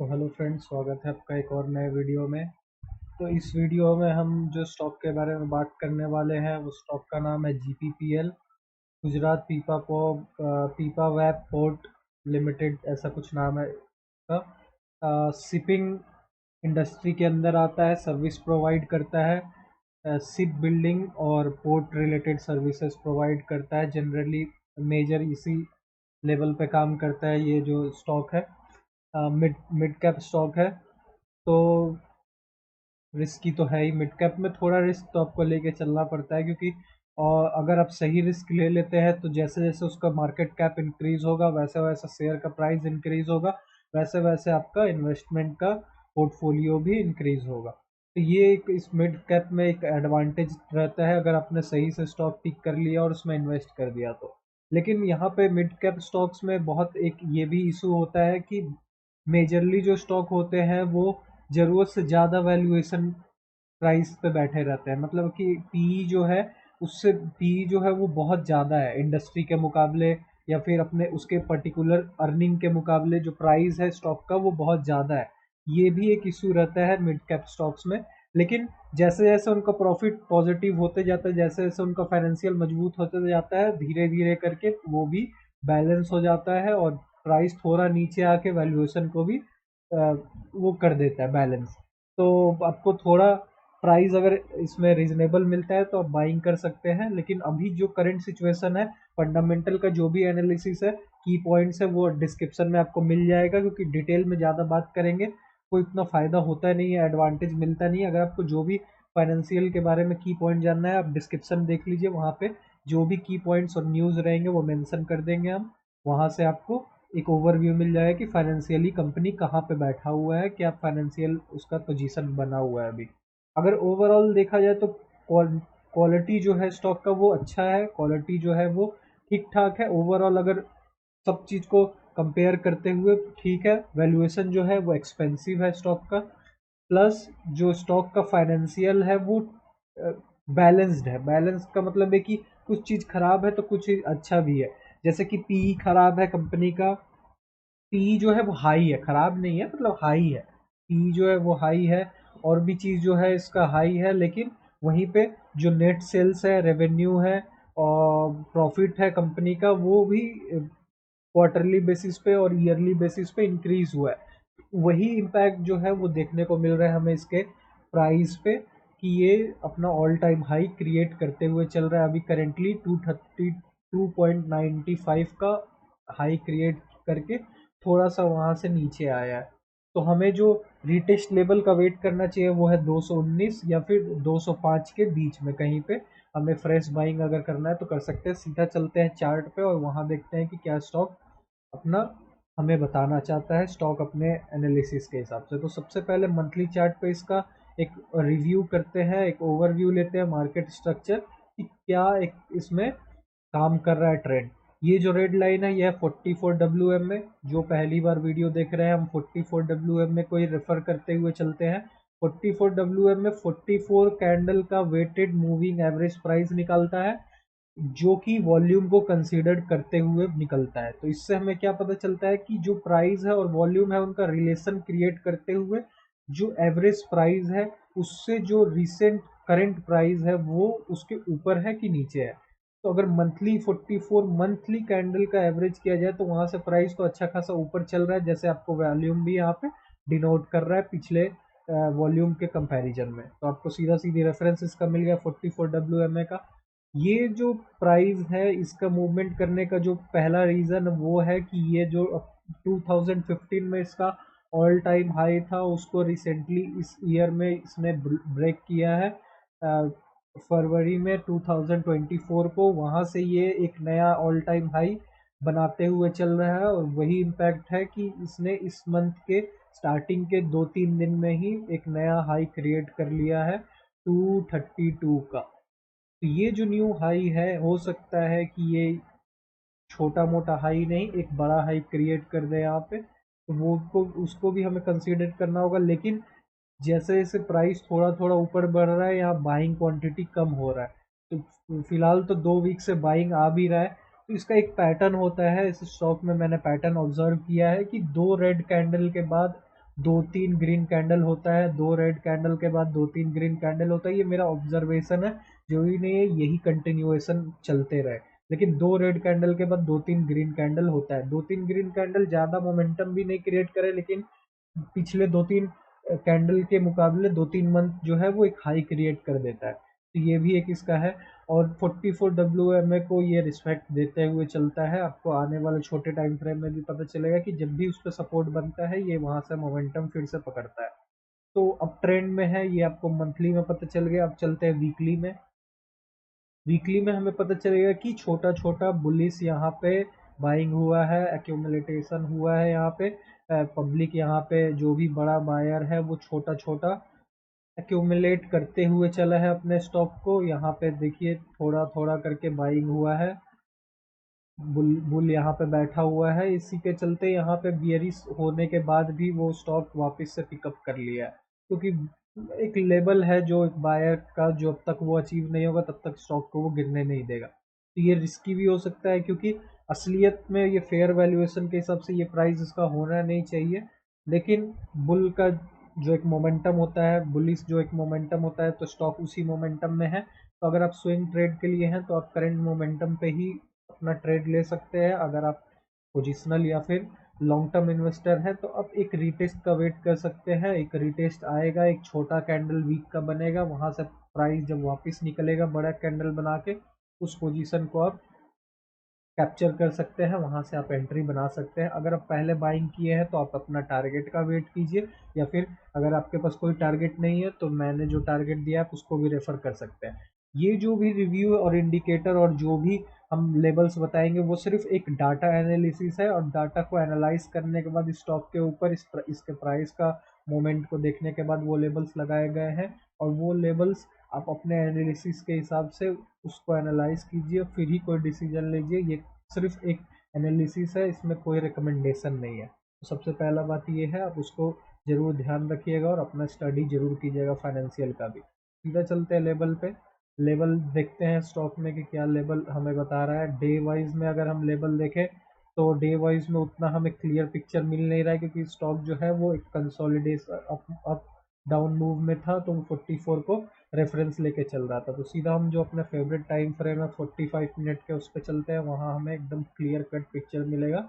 तो hello friends, स्वागत है आपका एक और नए वीडियो में। तो इस वीडियो में हम जो स्टॉक के बारे में बात करने वाले हैं वो स्टॉक का नाम है GPPL, गुजरात पीपा वैप पोर्ट लिमिटेड, ऐसा कुछ नाम है इसका। शिपिंग इंडस्ट्री के अंदर आता है, सर्विस प्रोवाइड करता है, शिप बिल्डिंग और पोर्ट रिलेटेड सर्विसेज प्रोवाइड करता है। जनरली मेजर इसी लेवल पे काम करता है ये जो स्टॉक है। मिड मिड कैप स्टॉक है, तो रिस्की तो है ही। मिड कैप में थोड़ा रिस्क तो आपको लेके चलना पड़ता है, क्योंकि और अगर आप सही रिस्क ले लेते हैं तो जैसे जैसे उसका मार्केट कैप इंक्रीज होगा वैसे वैसे शेयर का प्राइस इंक्रीज होगा, वैसे वैसे आपका इन्वेस्टमेंट का पोर्टफोलियो भी इंक्रीज होगा। तो ये एक इस मिड कैप में एक एडवांटेज रहता है अगर आपने सही से स्टॉक पिक कर लिया और उसमें इन्वेस्ट कर दिया तो। लेकिन यहाँ पे मिड कैप स्टॉक्स में बहुत एक ये भी इशू होता है कि मेजरली जो स्टॉक होते हैं वो ज़रूरत से ज़्यादा वैल्यूएशन प्राइस पे बैठे रहते हैं। मतलब कि पीई जो है उससे पीई जो है वो बहुत ज़्यादा है इंडस्ट्री के मुकाबले, या फिर अपने उसके पर्टिकुलर अर्निंग के मुकाबले जो प्राइस है स्टॉक का वो बहुत ज़्यादा है। ये भी एक इशू रहता है मिड कैप स्टॉक्स में। लेकिन जैसे जैसे उनका प्रॉफिट पॉजिटिव होते जाता है, जैसे जैसे उनका फाइनेंशियल मजबूत होते जाता है, धीरे धीरे करके वो भी बैलेंस हो जाता है और प्राइस थोड़ा नीचे आके वैल्यूएशन को भी वो कर देता है बैलेंस। तो आपको थोड़ा प्राइस अगर इसमें रीजनेबल मिलता है तो आप बाइंग कर सकते हैं। लेकिन अभी जो करंट सिचुएशन है, फंडामेंटल का जो भी एनालिसिस है, की पॉइंट्स है, वो डिस्क्रिप्शन में आपको मिल जाएगा, क्योंकि डिटेल में ज़्यादा बात करेंगे कोई इतना फ़ायदा होता नहीं है, एडवांटेज मिलता नहीं है। अगर आपको जो भी फाइनेंशियल के बारे में की पॉइंट जानना है, आप डिस्क्रिप्शन देख लीजिए, वहाँ पे जो भी की पॉइंट्स और न्यूज़ रहेंगे वो मेंशन कर देंगे हम। वहाँ से आपको एक ओवरव्यू मिल जाएगा कि फाइनेंशियली कंपनी कहाँ पे बैठा हुआ है, क्या फाइनेंशियल उसका पोजीशन बना हुआ है अभी। अगर ओवरऑल देखा जाए तो क्वालिटी जो है स्टॉक का वो अच्छा है, क्वालिटी जो है वो ठीक ठाक है ओवरऑल। अगर सब चीज़ को कंपेयर करते हुए ठीक है। वैल्यूएशन जो है वो एक्सपेंसिव है स्टॉक का, प्लस जो स्टॉक का फाइनेंशियल है वो बैलेंस्ड है। बैलेंस का मतलब है कि कुछ चीज़ खराब है तो कुछ चीज़ अच्छा भी है। जैसे कि पीई खराब है कंपनी का, पी जो है वो हाई है, खराब नहीं है, मतलब हाई है। पी जो है वो हाई है, और भी चीज़ जो है इसका हाई है। लेकिन वहीं पे जो नेट सेल्स है, रेवेन्यू है और प्रॉफिट है कंपनी का, वो भी क्वार्टरली बेसिस पे और ईयरली बेसिस पे इंक्रीज हुआ है। वही इम्पैक्ट जो है वो देखने को मिल रहा है हमें इसके प्राइस पे, कि ये अपना ऑल टाइम हाई क्रिएट करते हुए चल रहा है। अभी करेंटली 232.95 का हाई क्रिएट करके थोड़ा सा वहाँ से नीचे आया है। तो हमें जो रिटेस्ट लेवल का वेट करना चाहिए वो है 219 या फिर 205 के बीच में कहीं पे। हमें फ्रेश बाइंग अगर करना है तो कर सकते हैं। सीधा चलते हैं चार्ट पे और वहाँ देखते हैं कि क्या स्टॉक अपना हमें बताना चाहता है, स्टॉक अपने एनालिसिस के हिसाब से। तो सबसे पहले मंथली चार्ट पे इसका एक रिव्यू करते हैं, एक ओवरव्यू लेते हैं मार्केट स्ट्रक्चर कि क्या एक इसमें काम कर रहा है ट्रेंड। ये जो रेड लाइन है यह 44 WM में, जो पहली बार वीडियो देख रहे हैं हम 44 WM में कोई रेफर करते हुए चलते हैं। 44 WM में 44 कैंडल का वेटेड मूविंग एवरेज प्राइस निकलता है, जो कि वॉल्यूम को कंसीडर करते हुए निकलता है। तो इससे हमें क्या पता चलता है कि जो प्राइस है और वॉल्यूम है उनका रिलेशन क्रिएट करते हुए जो एवरेज प्राइस है उससे जो रिसेंट करंट प्राइस है वो उसके ऊपर है कि नीचे है। तो अगर मंथली 44 मंथली कैंडल का एवरेज किया जाए तो वहां से प्राइस तो अच्छा खासा ऊपर चल रहा है, जैसे आपको वॉल्यूम भी यहाँ पे डिनोट कर रहा है पिछले वॉल्यूम के कंपैरिजन में। तो आपको सीधा सीधी रेफरेंस इसका मिल गया 44 WMA का। ये जो प्राइस है इसका मूवमेंट करने का जो पहला रीज़न वो है कि ये जो 2015 में इसका ऑल टाइम हाई था उसको रिसेंटली इस ईयर में इसने ब्रेक किया है। फरवरी में 2024 को वहाँ से ये एक नया ऑल टाइम हाई बनाते हुए चल रहा है, और वही इम्पैक्ट है कि इसने इस मंथ के स्टार्टिंग के 2-3 दिन में ही एक नया हाई क्रिएट कर लिया है 232 का। तो ये जो न्यू हाई है हो सकता है कि ये छोटा मोटा हाई नहीं, एक बड़ा हाई क्रिएट कर दे यहाँ पे, तो वो को उसको भी हमें कंसीडर करना होगा। लेकिन जैसे जैसे प्राइस थोड़ा थोड़ा ऊपर बढ़ रहा है यहाँ बाइंग क्वांटिटी कम हो रहा है। तो फिलहाल तो 2 वीक से बाइंग आ भी रहा है। तो इसका एक पैटर्न होता है इस स्टॉक में, मैंने पैटर्न ऑब्जर्व किया है कि दो रेड कैंडल के बाद दो तीन ग्रीन कैंडल होता है, दो रेड कैंडल के बाद दो तीन ग्रीन कैंडल होता है। ये मेरा ऑब्जर्वेशन है, जो ही नहीं है यही कंटिन्यूएशन चलते रहे। लेकिन दो रेड कैंडल के बाद दो तीन ग्रीन कैंडल होता है। दो तीन ग्रीन कैंडल ज़्यादा मोमेंटम भी नहीं क्रिएट करे, लेकिन पिछले दो तीन कैंडल के मुकाबले दो तीन मंथ जो है वो एक हाई क्रिएट कर देता है। तो ये भी एक इसका है। और 44 WMA को ये रिस्पेक्ट देते हुए चलता है। आपको आने वाले छोटे टाइम फ्रेम में भी पता चलेगा कि जब भी उस पर सपोर्ट बनता है ये वहां से मोमेंटम फिर से पकड़ता है। तो अब ट्रेंड में है, ये आपको मंथली में पता चल गया। अब चलते हैं वीकली में। वीकली में हमें पता चलेगा कि छोटा छोटा बुलिस यहाँ पे बाइंग हुआ है, एक्यूमुलेटेशन हुआ है यहाँ पे। पब्लिक यहाँ पे जो भी बड़ा बायर है वो छोटा छोटा एक्यूमुलेट करते हुए चला है अपने स्टॉक को। यहाँ पे देखिए थोड़ा थोड़ा करके बाइंग हुआ है। बुल बुल यहाँ पे बैठा हुआ है, इसी के चलते यहाँ पे बियरिश होने के बाद भी वो स्टॉक वापस से पिकअप कर लिया है। क्योंकि एक लेवल है जो एक बायर का, जो अब तक वो अचीव नहीं होगा तब तक स्टॉक को वो गिरने नहीं देगा। तो ये रिस्की भी हो सकता है, क्योंकि असलियत में ये फेयर वैल्यूएशन के हिसाब से ये प्राइस इसका होना नहीं चाहिए। लेकिन बुल का जो एक मोमेंटम होता है, बुलिश जो एक मोमेंटम होता है, तो स्टॉक उसी मोमेंटम में है। तो अगर आप स्विंग ट्रेड के लिए हैं तो आप करंट मोमेंटम पे ही अपना ट्रेड ले सकते हैं। अगर आप पोजिशनल या फिर लॉन्ग टर्म इन्वेस्टर है तो आप एक रीटेस्ट का वेट कर सकते हैं। एक रीटेस्ट आएगा, एक छोटा कैंडल वीक का बनेगा, वहां से प्राइस जब वापस निकलेगा बड़ा कैंडल बना के, उस पोजीशन को आप कैप्चर कर सकते हैं, वहां से आप एंट्री बना सकते हैं। अगर आप पहले बाइंग किए हैं तो आप अपना टारगेट का वेट कीजिए, या फिर अगर आपके पास कोई टारगेट नहीं है तो मैंने जो टारगेट दिया है उसको भी रेफर कर सकते हैं। ये जो भी रिव्यू और इंडिकेटर और जो भी हम लेबल्स बताएंगे वो सिर्फ एक डाटा एनालिसिस है, और डाटा को एनालाइज करने के बाद स्टॉक के ऊपर इसके प्राइस का मोमेंट को देखने के बाद वो लेबल्स लगाए गए हैं। और वो लेबल्स आप अपने एनालिसिस के हिसाब से उसको एनालाइज कीजिए, फिर ही कोई डिसीजन लीजिए। ये सिर्फ एक एनालिसिस है, इसमें कोई रिकमेंडेशन नहीं है। तो सबसे पहला बात ये है, आप उसको ज़रूर ध्यान रखिएगा और अपना स्टडी ज़रूर कीजिएगा फाइनेंशियल का भी। सीधा चलते हैं लेवल पे। लेवल देखते हैं स्टॉक में कि क्या लेवल हमें बता रहा है। डे वाइज में अगर हम लेवल देखें तो डे वाइज में उतना हमें क्लियर पिक्चर मिल नहीं रहा है, क्योंकि स्टॉक जो है वो एक कंसोलिडेशन अप डाउन मूव में था, तो 44 को रेफरेंस लेके चल रहा था। तो सीधा हम जो अपने फेवरेट टाइम फ्रेम है 45 मिनट के, उस पर चलते हैं। वहाँ हमें एकदम क्लियर कट पिक्चर मिलेगा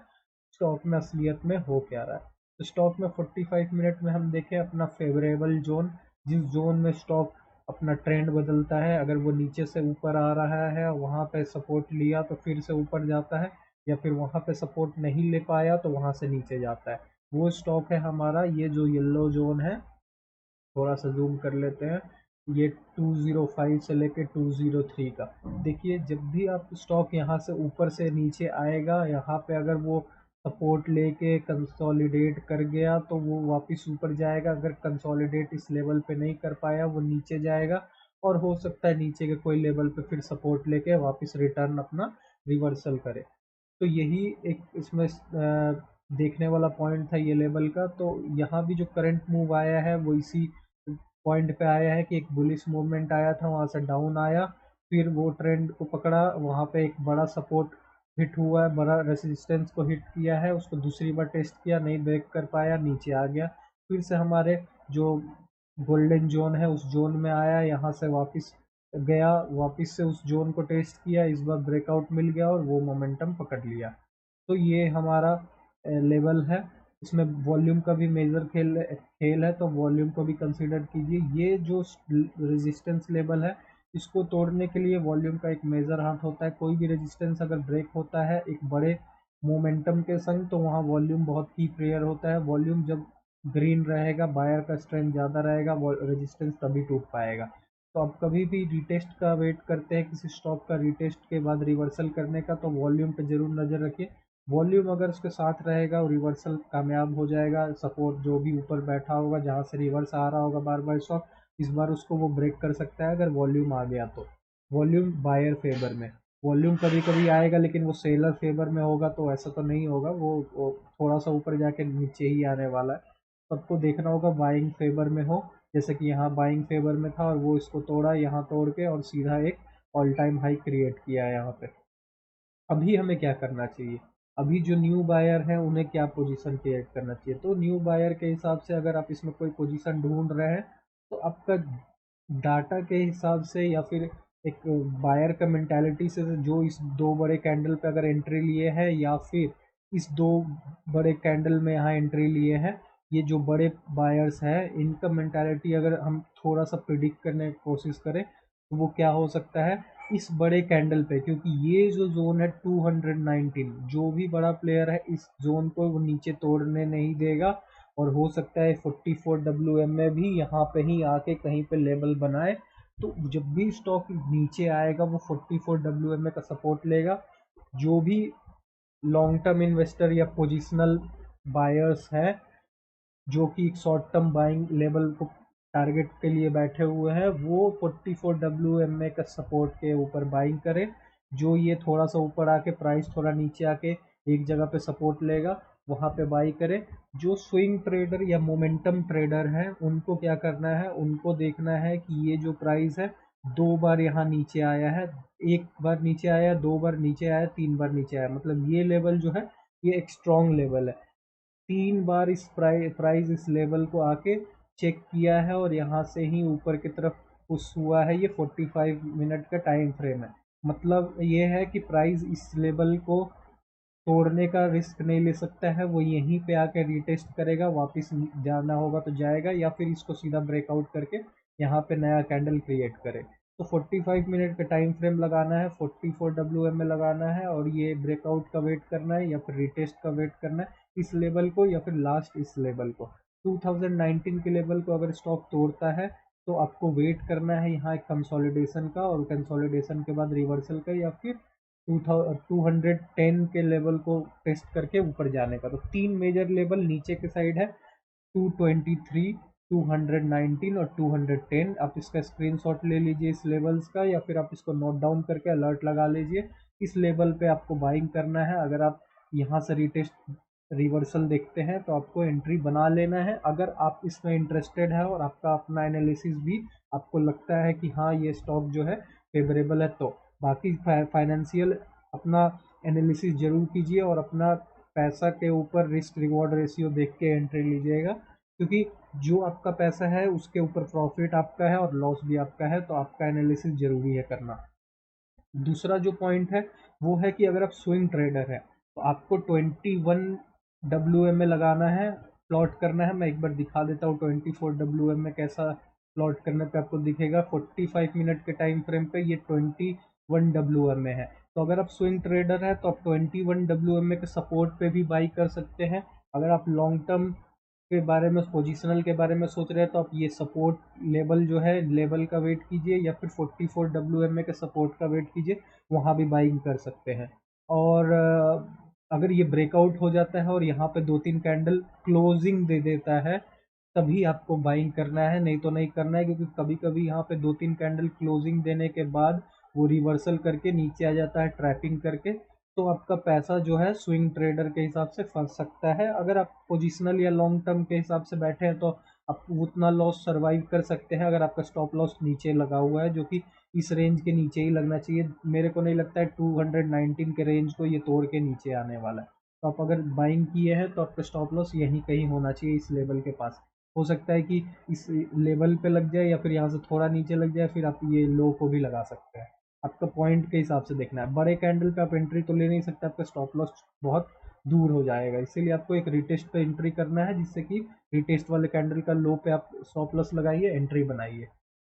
स्टॉक में असलियत में हो क्या रहा है। तो स्टॉक में 45 मिनट में हम देखें अपना फेवरेबल जोन, जिस जोन में स्टॉक अपना ट्रेंड बदलता है। अगर वो नीचे से ऊपर आ रहा है, वहाँ पे सपोर्ट लिया तो फिर से ऊपर जाता है, या फिर वहाँ पे सपोर्ट नहीं ले पाया तो वहाँ से नीचे जाता है। वो स्टॉक है हमारा ये जो येलो जोन है। थोड़ा सा जूम कर लेते हैं। ये 205 से लेके 203 का। देखिए जब भी आप स्टॉक यहाँ से ऊपर से नीचे आएगा, यहाँ पे अगर वो सपोर्ट लेके कंसोलिडेट कर गया तो वो वापस ऊपर जाएगा। अगर कंसोलिडेट इस लेवल पे नहीं कर पाया वो नीचे जाएगा, और हो सकता है नीचे के कोई लेवल पे फिर सपोर्ट लेके वापस रिटर्न अपना रिवर्सल करे। तो यही एक इसमें देखने वाला पॉइंट था ये लेवल का। तो यहाँ भी जो करंट मूव आया है वो इसी पॉइंट पे आया है कि एक बुलिश मूवमेंट आया था, वहाँ से डाउन आया, फिर वो ट्रेंड को पकड़ा, वहाँ पे एक बड़ा सपोर्ट हिट हुआ है, बड़ा रेजिस्टेंस को हिट किया है, उसको दूसरी बार टेस्ट किया, नहीं ब्रेक कर पाया, नीचे आ गया। फिर से हमारे जो गोल्डन जोन है उस जोन में आया, यहाँ से वापस गया, वापस से उस जोन को टेस्ट किया, इस बार ब्रेकआउट मिल गया और वो मोमेंटम पकड़ लिया। तो ये हमारा लेवल है। इसमें वॉल्यूम का भी मेजर खेल है, तो वॉल्यूम को भी कंसीडर कीजिए। ये जो रेजिस्टेंस लेवल है इसको तोड़ने के लिए वॉल्यूम का एक मेजर हाथ होता है। कोई भी रेजिस्टेंस अगर ब्रेक होता है एक बड़े मोमेंटम के संग तो वहाँ वॉल्यूम बहुत की प्रेयर होता है। वॉल्यूम जब ग्रीन रहेगा, बायर का स्ट्रेंथ ज़्यादा रहेगा, रेजिस्टेंस तभी टूट पाएगा। तो आप कभी भी रिटेस्ट का वेट करते हैं किसी स्टॉक का, रिटेस्ट के बाद रिवर्सल करने का, तो वॉल्यूम पे जरूर नज़र रखिए। वॉल्यूम अगर उसके साथ रहेगा और रिवर्सल कामयाब हो जाएगा, सपोर्ट जो भी ऊपर बैठा होगा जहाँ से रिवर्स आ रहा होगा बार बार स्टॉक, इस बार उसको वो ब्रेक कर सकता है अगर वॉल्यूम आ गया तो। वॉल्यूम बायर फेवर में, वॉल्यूम कभी कभी आएगा लेकिन वो सेलर फेवर में होगा, तो ऐसा तो नहीं होगा। वो थोड़ा सा ऊपर जाके नीचे ही आने वाला है। सबको देखना होगा बाइंग फेवर में हो, जैसे कि यहाँ बाइंग फेवर में था और वो इसको तोड़ा यहाँ तोड़ के, और सीधा एक ऑल टाइम हाई क्रिएट किया है यहाँ पे। अभी हमें क्या करना चाहिए? अभी जो न्यू बायर है उन्हें क्या पोजीशन क्रिएट करना चाहिए। तो न्यू बायर के हिसाब से अगर आप इसमें कोई पोजीशन ढूंढ रहे हैं तो आपका डाटा के हिसाब से या फिर एक बायर का मेंटालिटी से जो इस दो बड़े कैंडल पे अगर एंट्री लिए है या फिर इस दो बड़े कैंडल में यहाँ एंट्री लिए हैं, ये जो बड़े बायर्स हैं इनका मेंटालिटी अगर हम थोड़ा सा प्रिडिक्ट करने की कोशिश करें तो वो क्या हो सकता है इस बड़े कैंडल पे, क्योंकि ये जो जोन है 219, जो भी बड़ा प्लेयर है इस जोन को वो नीचे तोड़ने नहीं देगा और हो सकता है 44 WM में भी यहाँ पे ही आके कहीं पे लेवल बनाए। तो जब भी स्टॉक नीचे आएगा वो 44 WM का सपोर्ट लेगा। जो भी लॉन्ग टर्म इन्वेस्टर या पोजिशनल बायर्स हैं जो कि एक शॉर्ट टर्म बाइंग लेवल को टारगेट के लिए बैठे हुए हैं, वो 44 WMA का सपोर्ट के ऊपर बाइंग करें। जो ये थोड़ा सा ऊपर आके प्राइस थोड़ा नीचे आके एक जगह पे सपोर्ट लेगा वहाँ पे बाई करें। जो स्विंग ट्रेडर या मोमेंटम ट्रेडर हैं उनको क्या करना है, उनको देखना है कि ये जो प्राइस है 2 बार यहाँ नीचे आया है, 1 बार नीचे आया, 2 बार नीचे आया, 3 बार नीचे आया, मतलब ये लेवल जो है ये एक स्ट्रॉन्ग लेवल है। 3 बार इस प्राइस इस लेवल को आके चेक किया है और यहाँ से ही ऊपर की तरफ पुश हुआ है। ये 45 मिनट का टाइम फ्रेम है, मतलब ये है कि प्राइस इस लेवल को तोड़ने का रिस्क नहीं ले सकता है, वो यहीं पे आके रिटेस्ट करेगा, वापस जाना होगा तो जाएगा या फिर इसको सीधा ब्रेकआउट करके यहाँ पे नया कैंडल क्रिएट करे। तो 45 मिनट का टाइम फ्रेम लगाना है, 44 WM में लगाना है और ये ब्रेकआउट का वेट करना है या फिर रिटेस्ट का वेट करना है इस लेवल को या फिर लास्ट इस लेवल को। 2019 के लेवल को अगर स्टॉक तोड़ता है तो आपको वेट करना है यहाँ एक कंसोलिडेशन का, और कंसोलिडेशन के बाद रिवर्सल का या फिर 210 के लेवल को टेस्ट करके ऊपर जाने का। तो 3 मेजर लेवल नीचे के साइड है 223, 219 और 210। आप इसका स्क्रीनशॉट ले लीजिए इस लेवल्स का या फिर आप इसको नोट डाउन करके अलर्ट लगा लीजिए। इस लेवल पे आपको बाइंग करना है। अगर आप यहाँ से रिटेस्ट रिवर्सल देखते हैं तो आपको एंट्री बना लेना है। अगर आप इसमें इंटरेस्टेड है और आपका अपना एनालिसिस भी आपको लगता है कि हाँ ये स्टॉक जो है फेवरेबल है, तो बाकी फाइनेंशियल अपना एनालिसिस जरूर कीजिए और अपना पैसा के ऊपर रिस्क रिवॉर्ड रेशियो देख के एंट्री लीजिएगा, क्योंकि जो आपका पैसा है उसके ऊपर प्रॉफिट आपका है और लॉस भी आपका है, तो आपका एनालिसिस जरूरी है करना। दूसरा जो पॉइंट है वो है कि अगर आप स्विंग ट्रेडर है तो आपको 21 WM में लगाना है, प्लॉट करना है। मैं एक बार दिखा देता हूँ 24 WM में कैसा प्लॉट करने पे आपको दिखेगा। 45 मिनट के टाइम फ्रेम पे ये 21 WM में है। तो अगर आप स्विंग ट्रेडर है तो आप 21 WM के सपोर्ट पे भी बाई कर सकते हैं। अगर आप लॉन्ग टर्म के बारे में पोजिशनल के बारे में सोच रहे हैं तो आप ये सपोर्ट लेवल जो है लेवल का वेट कीजिए या फिर 44 WMA के सपोर्ट का वेट कीजिए, वहाँ भी बाइंग कर सकते हैं। और अगर ये ब्रेकआउट हो जाता है और यहाँ पे 2-3 कैंडल क्लोजिंग दे देता है तभी आपको बाइंग करना है, नहीं तो नहीं करना है, क्योंकि कभी कभी यहाँ पे 2-3 कैंडल क्लोजिंग देने के बाद वो रिवर्सल करके नीचे आ जाता है ट्रैपिंग करके, तो आपका पैसा जो है स्विंग ट्रेडर के हिसाब से फंस सकता है। अगर आप पोजिशनल या लॉन्ग टर्म के हिसाब से बैठे हैं तो आप उतना लॉस सर्वाइव कर सकते हैं। अगर आपका स्टॉप लॉस नीचे लगा हुआ है जो कि इस रेंज के नीचे ही लगना चाहिए, मेरे को नहीं लगता है 219 के रेंज को ये तोड़ के नीचे आने वाला है। तो आप अगर बाइंग किए हैं तो आपका स्टॉप लॉस यहीं कहीं होना चाहिए इस लेवल के पास। हो सकता है कि इस लेवल पे लग जाए या फिर यहाँ से थोड़ा नीचे लग जाए, फिर आप ये लो को भी लगा सकते हैं। आपका पॉइंट के हिसाब से देखना है। बड़े कैंडल पे आप एंट्री तो ले नहीं सकते, आपका स्टॉप लॉस बहुत दूर हो जाएगा, इसीलिए आपको एक रिटेस्ट पे एंट्री करना है जिससे कि रिटेस्ट वाले कैंडल का लो पे आप स्टॉप लॉस लगाइए, एंट्री बनाइए।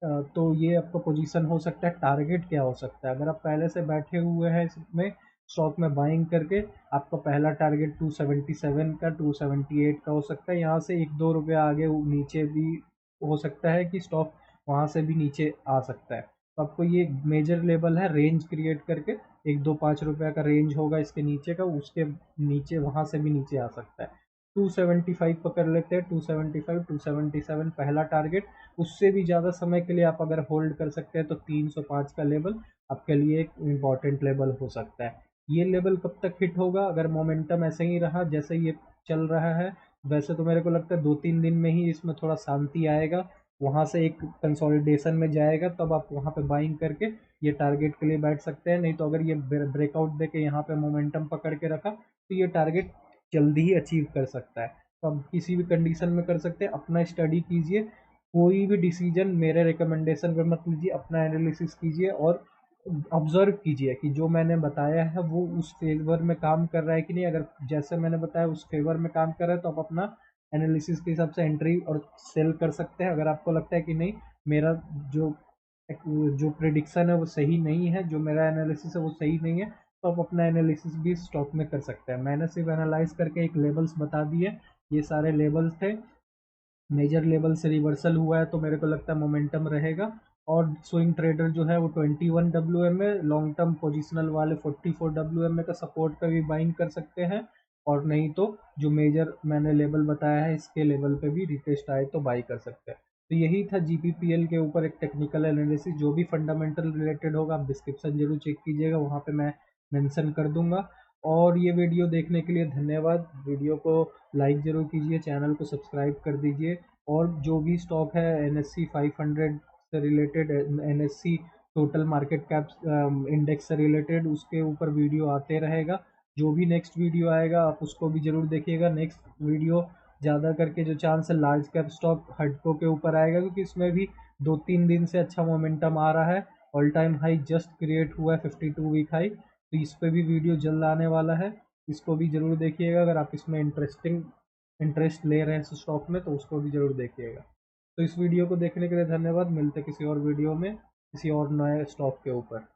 तो ये आपका पोजीशन हो सकता है। टारगेट क्या हो सकता है, अगर आप पहले से बैठे हुए हैं इसमें स्टॉक में बाइंग करके, आपका पहला टारगेट 277 का 278 का हो सकता है। यहाँ से 1-2 रुपये आगे नीचे भी हो सकता है कि स्टॉक वहाँ से भी नीचे आ सकता है। तो आपको ये मेजर लेवल है, रेंज क्रिएट करके 1-2-5 रुपये का रेंज होगा इसके नीचे का, उसके नीचे वहाँ से भी नीचे आ सकता है। 275 पकड़ लेते हैं, 275 277 पहला टारगेट। उससे भी ज़्यादा समय के लिए आप अगर होल्ड कर सकते हैं तो 305 का लेवल आपके लिए एक इम्पॉर्टेंट लेवल हो सकता है। ये लेवल कब तक हिट होगा, अगर मोमेंटम ऐसे ही रहा जैसे ये चल रहा है, वैसे तो मेरे को लगता है 2-3 दिन में ही इसमें थोड़ा शांति आएगा, वहाँ से एक कंसोलिडेशन में जाएगा, तब आप वहाँ पे बाइंग करके ये टारगेट के लिए बैठ सकते हैं। नहीं तो अगर ये ब्रेकआउट दे के यहाँ पे मोमेंटम पकड़ के रखा तो ये टारगेट जल्दी ही अचीव कर सकता है। तो आप किसी भी कंडीशन में कर सकते हैं। अपना स्टडी कीजिए, कोई भी डिसीजन मेरे रिकमेंडेशन पे मत लीजिए, अपना एनालिसिस कीजिए और ऑब्जर्व कीजिए कि जो मैंने बताया है वो उस फेवर में काम कर रहा है कि नहीं। अगर जैसे मैंने बताया उस फेवर में काम कर रहा है तो आप अपना एनालिसिस के हिसाब से एंट्री और सेल कर सकते हैं। अगर आपको लगता है कि नहीं, मेरा जो जो प्रिडिक्शन है वो सही नहीं है, जो मेरा एनालिसिस है वो सही नहीं है, तो आप अपना एनालिसिस भी स्टॉक में कर सकते हैं। मैंने सिर्फ एनालाइज करके एक लेवल्स बता दिए, ये सारे लेवल्स थे। मेजर लेवल से रिवर्सल हुआ है तो मेरे को लगता है मोमेंटम रहेगा। और स्विंग ट्रेडर जो है वो 21 डब्ल्यू में, लॉन्ग टर्म पोजिशनल वाले 44 डब्ल्यू का सपोर्ट पे भी बाइंग कर सकते हैं। और नहीं तो जो मेजर मैंने लेवल बताया है इसके लेवल पे भी रिटेस्ट आए तो बाई कर सकते हैं। तो यही था जीपीपीएल के ऊपर एक टेक्निकल एनालिसिस। जो भी फंडामेंटल रिलेटेड होगा आप डिस्क्रिप्शन जरूर चेक कीजिएगा, वहाँ पे मैं मेंशन कर दूंगा। और ये वीडियो देखने के लिए धन्यवाद। वीडियो को लाइक ज़रूर कीजिए, चैनल को सब्सक्राइब कर दीजिए। और जो भी स्टॉक है एनएससी 500 से related, NSC total market cap index से रिलेटेड, उसके ऊपर वीडियो आते रहेगा। जो भी नेक्स्ट वीडियो आएगा आप उसको भी ज़रूर देखिएगा। नेक्स्ट वीडियो ज़्यादा करके जो चांस है लार्ज कैप स्टॉक हडको के ऊपर आएगा, क्योंकि इसमें भी 2-3 दिन से अच्छा मोमेंटम आ रहा है। All time high just create हुआ है, 52 वीक हाई। तो इस पे भी वीडियो जल्द आने वाला है, इसको भी ज़रूर देखिएगा। अगर आप इसमें इंटरेस्ट ले रहे हैं इस स्टॉक में तो उसको भी ज़रूर देखिएगा। तो इस वीडियो को देखने के लिए धन्यवाद। मिलते हैं किसी और वीडियो में किसी और नए स्टॉक के ऊपर।